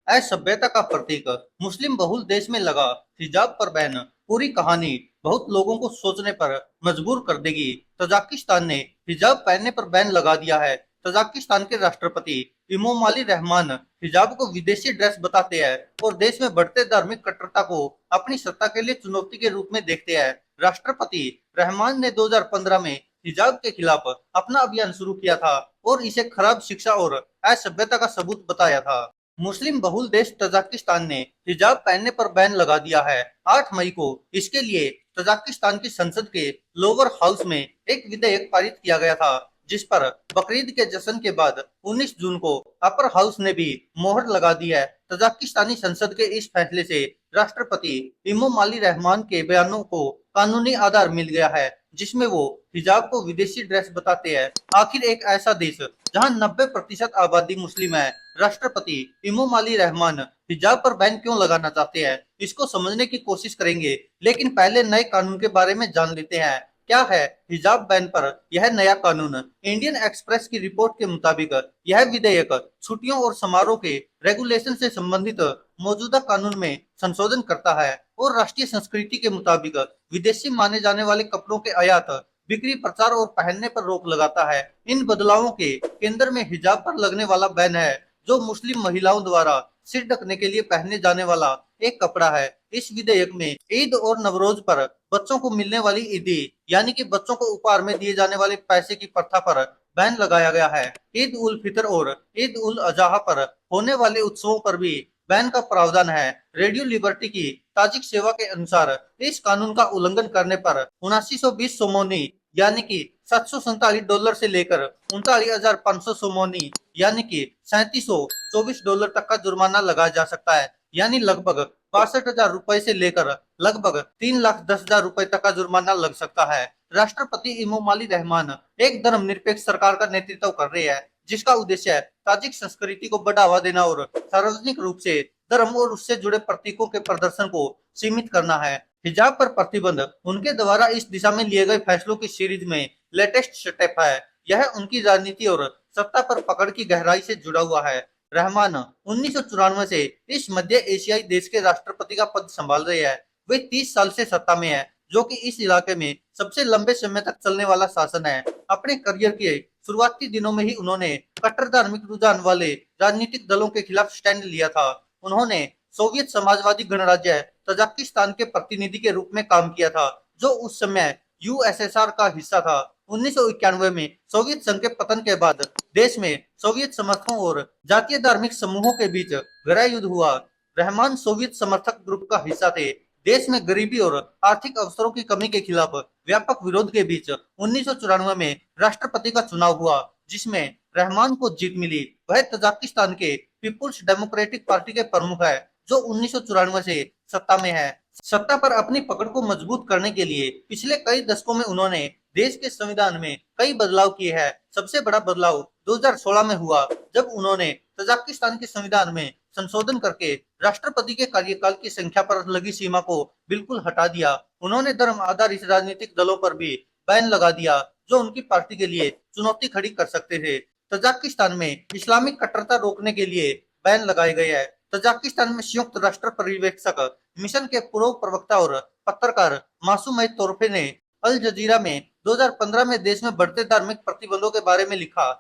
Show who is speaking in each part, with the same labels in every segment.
Speaker 1: असभ्यता का प्रतीक। मुस्लिम बहुल देश में लगा हिजाब पर बैन। पूरी कहानी बहुत लोगों को सोचने पर मजबूर कर देगी। तजाकिस्तान ने हिजाब पहनने पर बैन लगा दिया है। तजाकिस्तान के राष्ट्रपति इमोमाली रहमान हिजाब को विदेशी ड्रेस बताते हैं और देश में बढ़ते धार्मिक कट्टरता को अपनी सत्ता के लिए चुनौती के रूप में देखते हैं। राष्ट्रपति रहमान ने 2015 में हिजाब के खिलाफ अपना अभियान शुरू किया था और इसे खराब शिक्षा और असभ्यता का सबूत बताया था। मुस्लिम बहुल देश तजाकिस्तान ने हिजाब पहनने पर बैन लगा दिया है। 8 मई को इसके लिए तजाकिस्तान की संसद के लोअर हाउस में एक विधेयक पारित किया गया था, जिस पर बकरीद के जश्न के बाद 19 जून को अपर हाउस ने भी मोहर लगा दी है। तजाकिस्तानी संसद के इस फैसले से राष्ट्रपति इमोमाली रहमान के बयानों को कानूनी आधार मिल गया है, जिसमें वो हिजाब को विदेशी ड्रेस बताते हैं। आखिर एक ऐसा देश जहां 90% आबादी मुस्लिम है, राष्ट्रपति इमोमाली रहमान हिजाब पर बैन क्यों लगाना चाहते हैं, इसको समझने की कोशिश करेंगे। लेकिन पहले नए कानून के बारे में जान लेते हैं। क्या है हिजाब बैन पर यह नया कानून? इंडियन एक्सप्रेस की रिपोर्ट के मुताबिक यह विधेयक छुट्टियों और समारोह के रेगुलेशन से संबंधित मौजूदा कानून में संशोधन करता है और राष्ट्रीय संस्कृति के मुताबिक विदेशी माने जाने वाले कपड़ों के आयात, बिक्री, प्रचार और पहनने पर रोक लगाता है। इन बदलावों के केंद्र में हिजाब पर लगने वाला बैन है, जो मुस्लिम महिलाओं द्वारा सिर ढकने के लिए पहने जाने वाला एक कपड़ा है। इस विधेयक में ईद और नवरोज पर बच्चों को मिलने वाली ईदी, यानी कि बच्चों को उपहार में दिए जाने वाले पैसे की प्रथा पर बैन लगाया गया है। ईद उल फितर और ईद उल अजहा पर होने वाले उत्सवों पर भी बैन का प्रावधान है। रेडियो लिबर्टी की ताजिक सेवा के अनुसार इस कानून का उल्लंघन करने पर 7920 सोमोनी यानी कि $747 से लेकर 39,500 सोमोनी यानी कि $3724 तक का जुर्माना लगाया जा सकता है, यानी लगभग 62,000 रुपए से लेकर लगभग 3,10,000 रुपए तक का जुर्माना लग सकता है। राष्ट्रपति इमोमाली रहमान एक धर्मनिरपेक्ष सरकार का नेतृत्व कर रहे हैं, जिसका उद्देश्य ताजिक संस्कृति को बढ़ावा देना और सार्वजनिक रूप से धर्म और उससे जुड़े प्रतीकों के प्रदर्शन को सीमित करना है। हिजाब पर प्रतिबंध उनके द्वारा इस दिशा में लिए गए फैसलों की सीरीज में लेटेस्ट स्टेप है। यह उनकी राजनीति और सत्ता पर पकड़ की गहराई से जुड़ा हुआ है। रहमान 1994 से इस मध्य एशियाई देश के राष्ट्रपति का पद संभाल रहे हैं। वे 30 साल से सत्ता में है, जो कि इस इलाके में सबसे लंबे समय तक चलने वाला शासन है। अपने करियर के शुरुआती दिनों में ही उन्होंने कट्टर धार्मिक रुझान वाले राजनीतिक दलों के खिलाफ स्टैंड लिया था। उन्होंने सोवियत समाजवादी गणराज्य तजाकिस्तान के प्रतिनिधि के रूप में काम किया था, जो उस समय यूएसएसआर का हिस्सा था। 1991 में सोवियत संघ के पतन के बाद देश में सोवियत समर्थकों और जातीय धार्मिक समूहों के बीच गहरा युद्ध हुआ। रहमान सोवियत समर्थक ग्रुप का हिस्सा थे। देश में गरीबी और आर्थिक अवसरों की कमी के खिलाफ व्यापक विरोध के बीच 1994 में राष्ट्रपति का चुनाव हुआ, जिसमें रहमान को जीत मिली। वह तजाकिस्तान के पीपुल्स डेमोक्रेटिक पार्टी के प्रमुख है, जो 1994 से सत्ता में है। सत्ता पर अपनी पकड़ को मजबूत करने के लिए पिछले कई दशकों में उन्होंने देश के संविधान में कई बदलाव किए हैं। सबसे बड़ा बदलाव 2016 में हुआ, जब उन्होंने तजाकिस्तान के संविधान में संशोधन करके राष्ट्रपति के कार्यकाल की संख्या पर लगी सीमा को बिल्कुल हटा दिया। उन्होंने धर्म आधारित राजनीतिक दलों पर भी बैन लगा दिया, जो उनकी पार्टी के लिए चुनौती खड़ी कर सकते थे। तजाकिस्तान में इस्लामिक कट्टरता रोकने के लिए बैन लगाए गए हैं। तजाकिस्तान में संयुक्त राष्ट्र पर्यवेक्षक मिशन के पूर्व प्रवक्ता और पत्रकार मासूम तोरफे ने अल जजीरा में 2015 में देश में बढ़ते धार्मिक प्रतिबंधों के बारे में लिखा।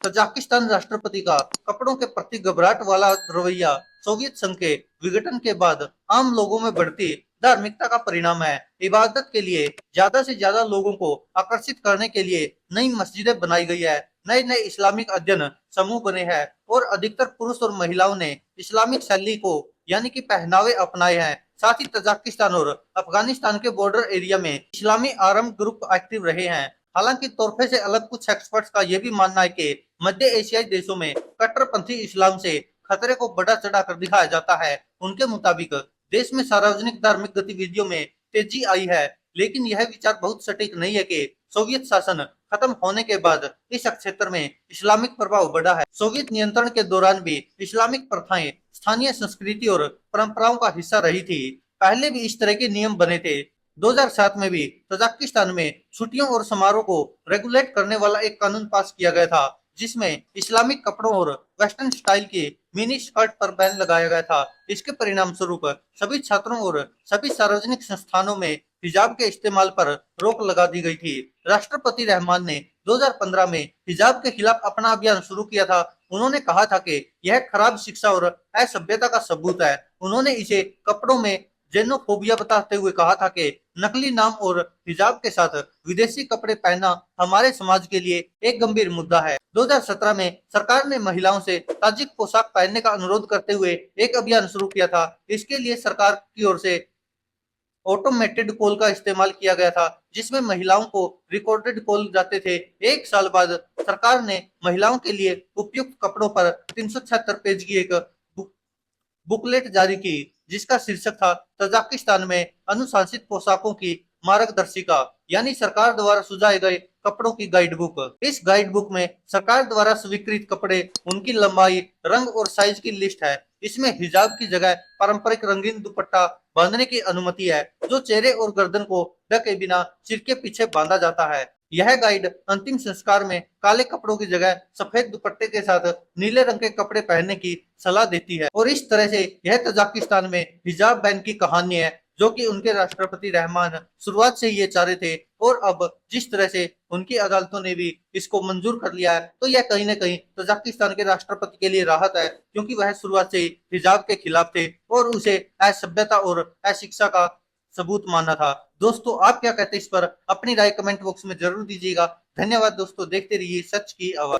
Speaker 1: तजाकिस्तान राष्ट्रपति का कपड़ों के प्रति घबराहट वाला रवैया सोवियत संघ के विघटन के बाद आम लोगों में बढ़ती धार्मिकता का परिणाम है। इबादत के लिए ज्यादा से ज्यादा लोगों को आकर्षित करने के लिए नई मस्जिदें बनाई गई है, नए नए इस्लामिक अध्ययन समूह बने हैं और अधिकतर पुरुष और महिलाओं ने इस्लामिक शैली को यानी कि पहनावे अपनाए हैं। साथ ही तजाकिस्तान और अफगानिस्तान के बॉर्डर एरिया में इस्लामी आरम ग्रुप एक्टिव रहे हैं। हालांकि तोरफे से अलग कुछ एक्सपर्ट्स का यह भी मानना है कि मध्य एशियाई देशों में कट्टरपंथी इस्लाम से खतरे को बढ़ा चढ़ा कर दिखाया जाता है। उनके मुताबिक देश में सार्वजनिक धार्मिक गतिविधियों में तेजी आई है, लेकिन यह विचार बहुत सटीक नहीं है कि सोवियत शासन खत्म होने के बाद इस क्षेत्र में इस्लामिक प्रभाव बढ़ा है। सोवियत नियंत्रण के दौरान भी इस्लामिक प्रथाएं स्थानीय संस्कृति और परंपराओं का हिस्सा रही थी। पहले भी इस तरह के नियम बने थे। 2007 में भी तजाकिस्तान में छुट्टियों और समारोह को रेगुलेट करने वाला एक कानून पास किया गया था, जिसमें इस्लामिक कपड़ों और वेस्टर्न स्टाइल के मिनी स्कर्ट पर बैन लगाया गया था। इसके परिणाम स्वरूप सभी छात्रों और सभी सार्वजनिक संस्थानों में हिजाब के इस्तेमाल पर रोक लगा दी गई थी। राष्ट्रपति रहमान ने 2015 में हिजाब के खिलाफ अपना अभियान शुरू किया था। उन्होंने कहा था कि यह खराब शिक्षा और असभ्यता का सबूत है। उन्होंने इसे कपड़ों में जेनोफोबिया बताते हुए कहा था कि नकली नाम और हिजाब के साथ विदेशी कपड़े पहनना हमारे समाज के लिए एक गंभीर मुद्दा है। 2017 में सरकार ने महिलाओं से ताजिक पोशाक पहनने का अनुरोध करते हुए एक अभियान शुरू किया था। इसके लिए सरकार की ओर से ऑटोमेटेड कॉल का इस्तेमाल किया गया था, जिसमें महिलाओं को रिकॉर्डेड कॉल जाते थे। एक साल बाद सरकार ने महिलाओं के लिए उपयुक्त कपड़ों पर 376 पेज की एक बुकलेट जारी की, जिसका शीर्षक था तजाकिस्तान में अनुशासित पोशाकों की मार्गदर्शिका, यानी सरकार द्वारा सुझाए गए कपड़ों की गाइड बुक। इस गाइड बुक में सरकार द्वारा स्वीकृत कपड़े, उनकी लंबाई, रंग और साइज की लिस्ट है। इसमें हिजाब की जगह पारंपरिक रंगीन दुपट्टा बांधने की अनुमति है, जो चेहरे और गर्दन को ढके बिना सिर के पीछे बांधा जाता है। यह गाइड अंतिम संस्कार में काले कपड़ों की जगह सफेद दुपट्टे के साथ नीले रंग के कपड़े पहनने की सलाह देती है। और इस तरह से यह तजाकिस्तान में हिजाब बैन की कहानी है, जो कि उनके राष्ट्रपति रहमान शुरुआत से ये चाह रहे थे, और अब जिस तरह से उनकी अदालतों ने भी इसको मंजूर कर लिया है, तो यह कहीं न कहीं तजाकिस्तान के राष्ट्रपति के लिए राहत है, क्योंकि वह शुरुआत से ही हिजाब के खिलाफ थे और उसे असभ्यता और अशिक्षा का सबूत माना था। दोस्तों, आप क्या कहते हैं इस पर? अपनी राय कमेंट बॉक्स में जरूर दीजिएगा। धन्यवाद दोस्तों, देखते रहिए सच की आवाज।